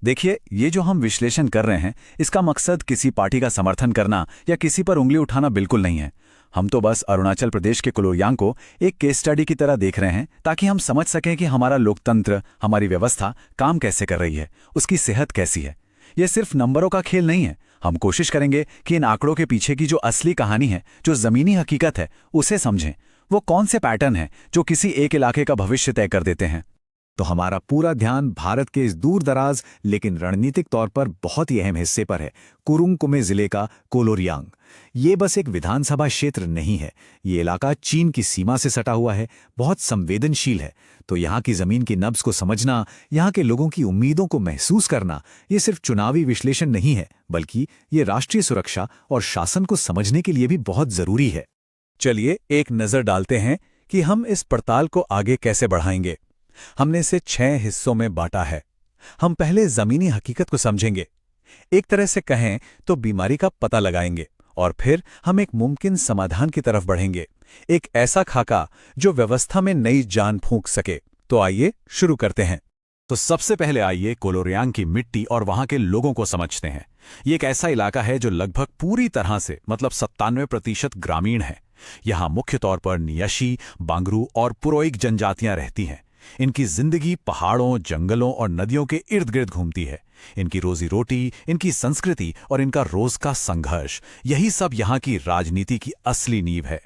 देखिए, ये जो हम विश्लेषण कर रहे हैं, इसका मकसद किसी पार्टी का समर्थन करना या किसी पर उंगली उठाना बिल्कुल नहीं है। हम तो बस अरुणाचल प्रदेश के कोलोरियांग को एक केस स्टडी की तरह देख रहे हैं, ताकि हम समझ सकें कि हमारा लोकतंत्र, हमारी व्यवस्था काम कैसे कर रही है, उसकी सेहत कैसी है। ये सिर्फ नंबरों का खेल नहीं है। हम कोशिश करेंगे कि इन आंकड़ों के पीछे की जो असली कहानी है, जो जमीनी हकीकत है, उसे समझें। वो कौन से पैटर्न हैं जो किसी एक इलाके का भविष्य तय कर देते हैं। तो हमारा पूरा ध्यान भारत के इस दूर दराज लेकिन रणनीतिक तौर पर बहुत ही अहम हिस्से पर है, कुरुंग कुमे जिले का कोलोरियांग। ये बस एक विधानसभा क्षेत्र नहीं है, ये इलाका चीन की सीमा से सटा हुआ है, बहुत संवेदनशील है। तो यहाँ की जमीन की नब्ज को समझना, यहाँ के लोगों की उम्मीदों को महसूस करना, ये सिर्फ चुनावी विश्लेषण नहीं है, बल्कि ये राष्ट्रीय सुरक्षा और शासन को समझने के लिए भी बहुत जरूरी है। चलिए एक नजर डालते हैं कि हम इस पड़ताल को आगे कैसे बढ़ाएंगे। हमने इसे 6 हिस्सों में बांटा है। हम पहले जमीनी हकीकत को समझेंगे, एक तरह से कहें तो बीमारी का पता लगाएंगे, और फिर हम एक मुमकिन समाधान की तरफ बढ़ेंगे, एक ऐसा खाका जो व्यवस्था में नई जान फूंक सके। तो आइए शुरू करते हैं। तो सबसे पहले आइए कोलोरियांग की मिट्टी और वहां के लोगों को समझते हैं। ये एक ऐसा इलाका है जो लगभग पूरी तरह से 97% ग्रामीण है। यहाँ मुख्य तौर पर नियशी, बांगरू और पुरोइक जनजातियां रहती हैं। इनकी जिंदगी पहाड़ों, जंगलों और नदियों के इर्द गिर्द घूमती है। इनकी रोजी रोटी, इनकी संस्कृति और इनका रोज का संघर्ष, यही सब यहाँ की राजनीति की असली नींव है।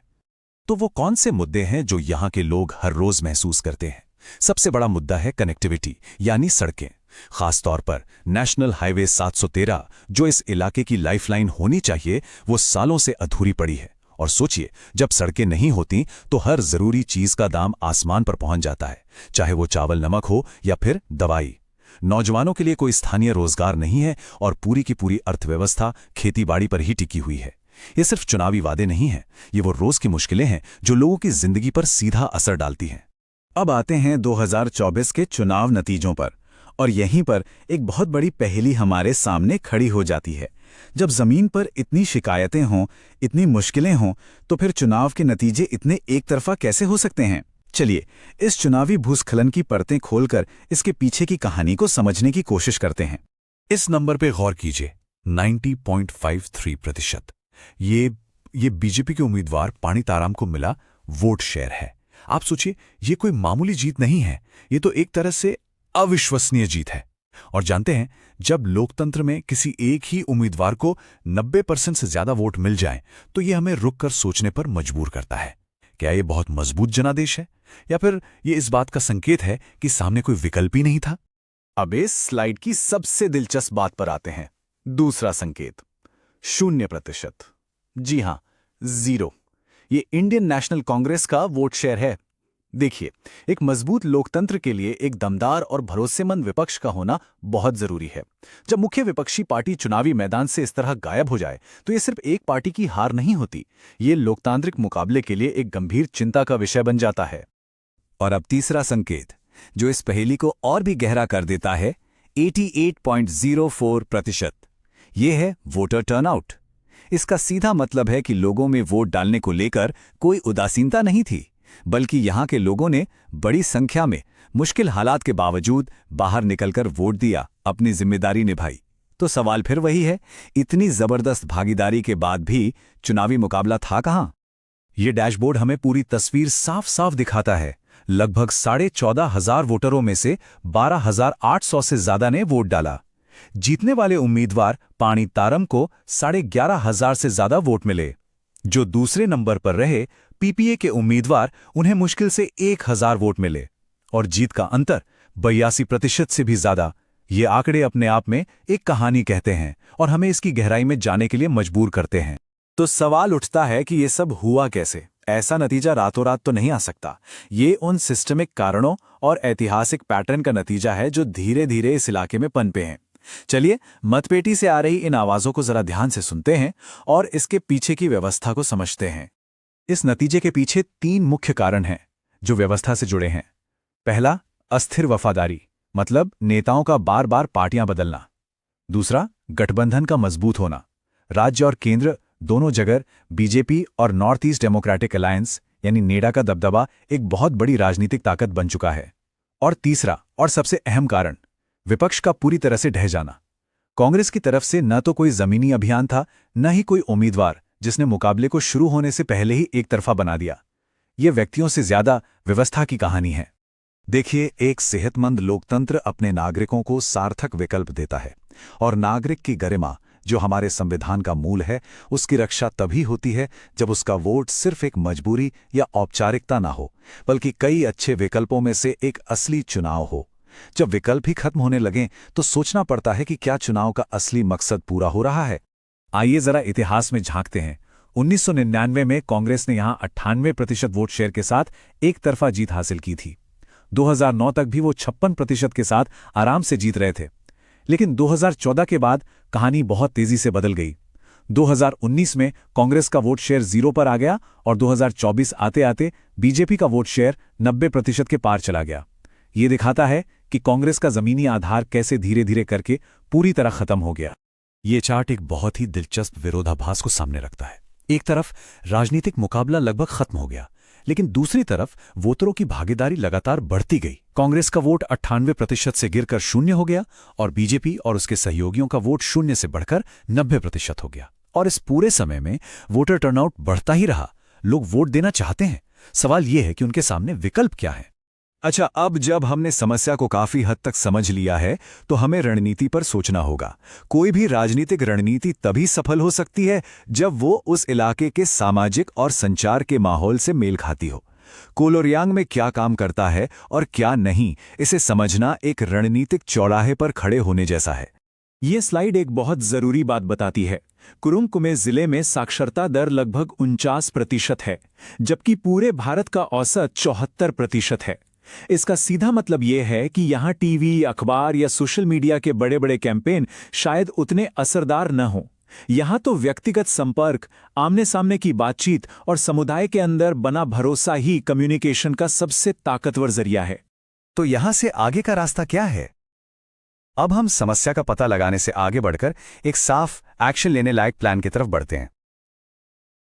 तो वो कौन से मुद्दे हैं जो यहाँ के लोग हर रोज महसूस करते हैं? सबसे बड़ा मुद्दा है कनेक्टिविटी, यानी सड़कें। खासतौर पर नेशनल हाईवे 713, जो इस इलाके की लाइफलाइन होनी चाहिए, वो सालों से अधूरी पड़ी है। और सोचिए, जब सड़कें नहीं होती तो हर जरूरी चीज का दाम आसमान पर पहुंच जाता है, चाहे वो चावल नमक हो या फिर दवाई। नौजवानों के लिए कोई स्थानीय रोजगार नहीं है और पूरी की पूरी अर्थव्यवस्था खेतीबाड़ी पर ही टिकी हुई है। ये सिर्फ चुनावी वादे नहीं हैं, ये वो रोज की मुश्किलें हैं जो लोगों की जिंदगी पर सीधा असर डालती हैं। अब आते हैं 2024 के चुनाव नतीजों पर, और यहीं पर एक बहुत बड़ी पहेली हमारे सामने खड़ी हो जाती है। जब जमीन पर इतनी शिकायतें हों, इतनी मुश्किलें हों, तो फिर चुनाव के नतीजे इतने एक तरफा कैसे हो सकते हैं? चलिए इस चुनावी भूस्खलन की परतें खोलकर इसके पीछे की कहानी को समझने की कोशिश करते हैं। इस नंबर पे गौर कीजिए, 90.53%। ये बीजेपी के उम्मीदवार पानी ताराम को मिला वोट शेयर है। आप सोचिए, ये कोई मामूली जीत नहीं है, ये तो एक तरह से अविश्वसनीय जीत है। और जानते हैं, जब लोकतंत्र में किसी एक ही उम्मीदवार को 90% से ज्यादा वोट मिल जाए, तो ये हमें रुककर सोचने पर मजबूर करता है। क्या ये बहुत मजबूत जनादेश है, या फिर ये इस बात का संकेत है कि सामने कोई विकल्प ही नहीं था? अब इस स्लाइड की सबसे दिलचस्प बात पर आते हैं। दूसरा संकेत 0%। जी हां, 0। ये इंडियन नेशनल कांग्रेस का वोट शेयर है। देखिए, एक मजबूत लोकतंत्र के लिए एक दमदार और भरोसेमंद विपक्ष का होना बहुत जरूरी है। जब मुख्य विपक्षी पार्टी चुनावी मैदान से इस तरह गायब हो जाए, तो ये सिर्फ एक पार्टी की हार नहीं होती, ये लोकतांत्रिक मुकाबले के लिए एक गंभीर चिंता का विषय बन जाता है। और अब तीसरा संकेत, जो इस पहेली को और भी गहरा कर देता है, 88.04%। ये है वोटर टर्नआउट। इसका सीधा मतलब है कि लोगों में वोट डालने को लेकर कोई उदासीनता नहीं थी, बल्कि यहाँ के लोगों ने बड़ी संख्या में मुश्किल हालात के बावजूद बाहर निकलकर वोट दिया, अपनी जिम्मेदारी निभाई। तो सवाल फिर वही है, इतनी जबरदस्त भागीदारी के बाद भी चुनावी मुकाबला था कहाँ? ये डैशबोर्ड हमें पूरी तस्वीर साफ साफ दिखाता है। लगभग 14,500 वोटरों में से 12,800 से ज्यादा ने वोट डाला। जीतने वाले उम्मीदवार पानी तारम को 11,500 से ज्यादा वोट मिले। जो दूसरे नंबर पर रहे पीपीए के उम्मीदवार, उन्हें मुश्किल से 1,000 वोट मिले, और जीत का अंतर 82% से भी ज्यादा। ये आंकड़े अपने आप में एक कहानी कहते हैं और हमें इसकी गहराई में जाने के लिए मजबूर करते हैं। तो सवाल उठता है कि ये सब हुआ कैसे? ऐसा नतीजा रातों रात तो नहीं आ सकता। ये उन सिस्टमिक कारणों और ऐतिहासिक पैटर्न का नतीजा है जो धीरे धीरे इस इलाके में पनपे हैं। चलिए मतपेटी से आ रही इन आवाजों को जरा ध्यान से सुनते हैं और इसके पीछे की व्यवस्था को समझते हैं। इस नतीजे के पीछे 3 मुख्य कारण हैं जो व्यवस्था से जुड़े हैं। पहला, अस्थिर वफादारी, मतलब नेताओं का बार बार पार्टियां बदलना। दूसरा, गठबंधन का मजबूत होना। राज्य और केंद्र दोनों जगह बीजेपी और नॉर्थ ईस्ट डेमोक्रेटिक अलायंस यानी नेडा का दबदबा एक बहुत बड़ी राजनीतिक ताकत बन चुका है। और तीसरा और सबसे अहम कारण, विपक्ष का पूरी तरह से ढह जाना। कांग्रेस की तरफ से न तो कोई जमीनी अभियान था, न ही कोई उम्मीदवार जिसने मुकाबले को शुरू होने से पहले ही एक तरफा बना दिया। ये व्यक्तियों से ज्यादा व्यवस्था की कहानी है। देखिए, एक सेहतमंद लोकतंत्र अपने नागरिकों को सार्थक विकल्प देता है, और नागरिक की गरिमा, जो हमारे संविधान का मूल है, उसकी रक्षा तभी होती है जब उसका वोट सिर्फ एक मजबूरी या औपचारिकता ना हो, बल्कि कई अच्छे विकल्पों में से एक असली चुनाव हो। जब विकल्प ही खत्म होने लगें तो सोचना पड़ता है कि क्या चुनाव का असली मकसद पूरा हो रहा है। आइए जरा इतिहास में झांकते हैं। 1999 में कांग्रेस ने यहां 98% वोट शेयर के साथ एक तरफा जीत हासिल की थी। 2009 तक भी वो 56% के साथ आराम से जीत रहे थे। लेकिन 2014 के बाद कहानी बहुत तेजी से बदल गई। 2019 में कांग्रेस का वोट शेयर 0 पर आ गया और 2024 आते आते बीजेपी का वोट शेयर 90% के पार चला गया। ये दिखाता है कि कांग्रेस का जमीनी आधार कैसे धीरे धीरे करके पूरी तरह खत्म हो गया। ये चार्ट एक बहुत ही दिलचस्प विरोधाभास को सामने रखता है। एक तरफ राजनीतिक मुकाबला लगभग खत्म हो गया, लेकिन दूसरी तरफ वोटरों की भागीदारी लगातार बढ़ती गई। कांग्रेस का वोट 98% से गिरकर 0 हो गया और बीजेपी और उसके सहयोगियों का वोट 0 से बढ़कर 90% हो गया। और इस पूरे समय में वोटर टर्नआउट बढ़ता ही रहा। लोग वोट देना चाहते हैं। सवाल यह है कि उनके सामने विकल्प क्या है। अच्छा, अब जब हमने समस्या को काफी हद तक समझ लिया है तो हमें रणनीति पर सोचना होगा। कोई भी राजनीतिक रणनीति तभी सफल हो सकती है जब वो उस इलाके के सामाजिक और संचार के माहौल से मेल खाती हो। कोलोरियांग में क्या काम करता है और क्या नहीं, इसे समझना एक रणनीतिक चौराहे पर खड़े होने जैसा है। ये स्लाइड एक बहुत जरूरी बात बताती है। कुरुंग कुमे जिले में साक्षरता दर लगभग 49% है, जबकि पूरे भारत का औसत 74% है। इसका सीधा मतलब यह है कि यहाँ टीवी, अखबार या सोशल मीडिया के बड़े बड़े कैंपेन शायद उतने असरदार न हों। यहाँ तो व्यक्तिगत संपर्क, आमने सामने की बातचीत और समुदाय के अंदर बना भरोसा ही कम्युनिकेशन का सबसे ताकतवर जरिया है। तो यहाँ से आगे का रास्ता क्या है? अब हम समस्या का पता लगाने से आगे बढ़कर एक साफ एक्शन लेने लायक प्लान की तरफ बढ़ते हैं।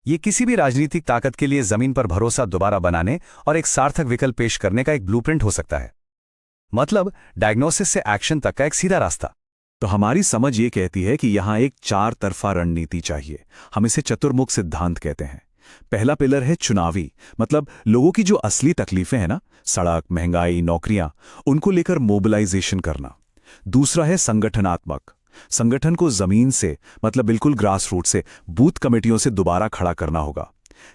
ये किसी भी राजनीतिक ताकत के लिए जमीन पर भरोसा दोबारा बनाने और एक सार्थक विकल्प पेश करने का एक ब्लूप्रिंट हो सकता है। मतलब डायग्नोसिस से एक्शन तक का एक सीधा रास्ता। तो हमारी समझ ये कहती है कि यहां एक 4 तरफा रणनीति चाहिए। हम इसे चतुर्मुख सिद्धांत कहते हैं। पहला पिलर है चुनावी, मतलब लोगों की जो असली तकलीफें हैं ना, सड़क, महंगाई, नौकरियां, उनको लेकर मोबिलाइजेशन करना। दूसरा है संगठनात्मक, संगठन को जमीन से, मतलब बिल्कुल ग्रास रूट से, बूथ कमेटियों से दोबारा खड़ा करना होगा।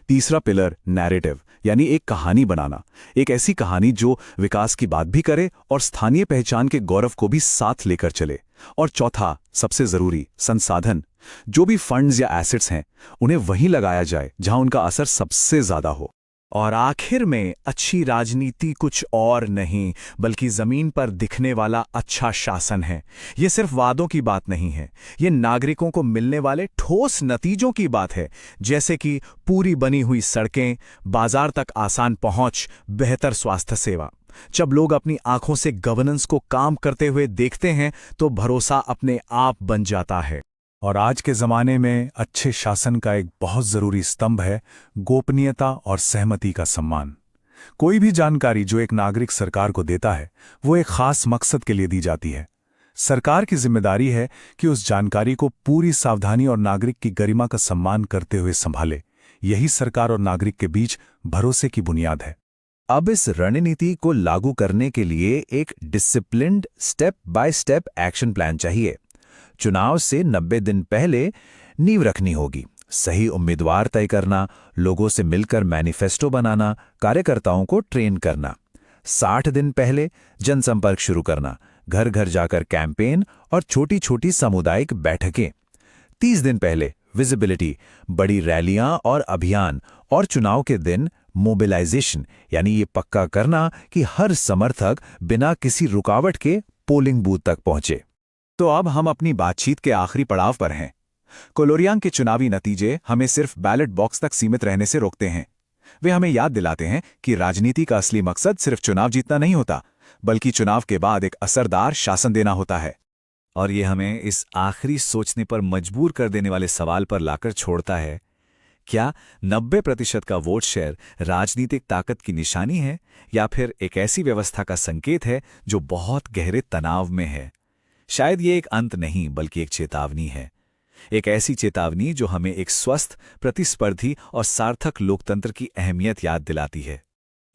तीसरा पिलर नैरेटिव, यानी एक कहानी बनाना, एक ऐसी कहानी जो विकास की बात भी करे और स्थानीय पहचान के गौरव को भी साथ लेकर चले। और चौथा, सबसे जरूरी, संसाधन। जो भी फंड्स या एसेट्स हैं उन्हें वहीं लगाया जाए जहां उनका असर सबसे ज्यादा हो। और आखिर में अच्छी राजनीति कुछ और नहीं बल्कि जमीन पर दिखने वाला अच्छा शासन है। ये सिर्फ वादों की बात नहीं है, ये नागरिकों को मिलने वाले ठोस नतीजों की बात है, जैसे कि पूरी बनी हुई सड़कें, बाजार तक आसान पहुंच, बेहतर स्वास्थ्य सेवा। जब लोग अपनी आंखों से गवर्नेंस को काम करते हुए देखते हैं तो भरोसा अपने आप बन जाता है। और आज के ज़माने में अच्छे शासन का एक बहुत ज़रूरी स्तंभ है गोपनीयता और सहमति का सम्मान। कोई भी जानकारी जो एक नागरिक सरकार को देता है वो एक खास मकसद के लिए दी जाती है। सरकार की जिम्मेदारी है कि उस जानकारी को पूरी सावधानी और नागरिक की गरिमा का सम्मान करते हुए संभाले। यही सरकार और नागरिक के बीच भरोसे की बुनियाद है। अब इस रणनीति को लागू करने के लिए एक disciplined step by step action plan चाहिए। चुनाव से 90 दिन पहले नींव रखनी होगी, सही उम्मीदवार तय करना, लोगों से मिलकर मैनिफेस्टो बनाना, कार्यकर्ताओं को ट्रेन करना। 60 दिन पहले जनसंपर्क शुरू करना, घर घर जाकर कैंपेन और छोटी छोटी सामुदायिक बैठकें। 30 दिन पहले विजिबिलिटी, बड़ी रैलियां और अभियान, और चुनाव के दिन मोबिलाइजेशन, यानी ये पक्का करना कि हर समर्थक बिना किसी रुकावट के पोलिंग बूथ तक पहुंचे। तो अब हम अपनी बातचीत के आखिरी पड़ाव पर हैं। कोलोरियांग के चुनावी नतीजे हमें सिर्फ बैलेट बॉक्स तक सीमित रहने से रोकते हैं। वे हमें याद दिलाते हैं कि राजनीति का असली मकसद सिर्फ चुनाव जीतना नहीं होता, बल्कि चुनाव के बाद एक असरदार शासन देना होता है। और ये हमें इस आखिरी सोचने पर मजबूर कर देने वाले सवाल पर लाकर छोड़ता है, क्या 90% का वोट शेयर राजनीतिक ताकत की निशानी है या फिर एक ऐसी व्यवस्था का संकेत है जो बहुत गहरे तनाव में है? शायद ये एक अंत नहीं बल्कि एक चेतावनी है, एक ऐसी चेतावनी जो हमें एक स्वस्थ, प्रतिस्पर्धी और सार्थक लोकतंत्र की अहमियत याद दिलाती है।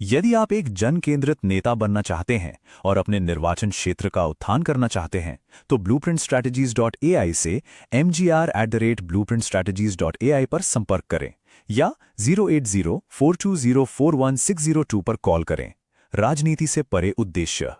यदि आप एक जन केंद्रित नेता बनना चाहते हैं और अपने निर्वाचन क्षेत्र का उत्थान करना चाहते हैं, तो blueprintstrategies.ai से mgr@blueprintstrategies.ai पर संपर्क करें या 08042041602 पर कॉल करें। राजनीति से परे उद्देश्य।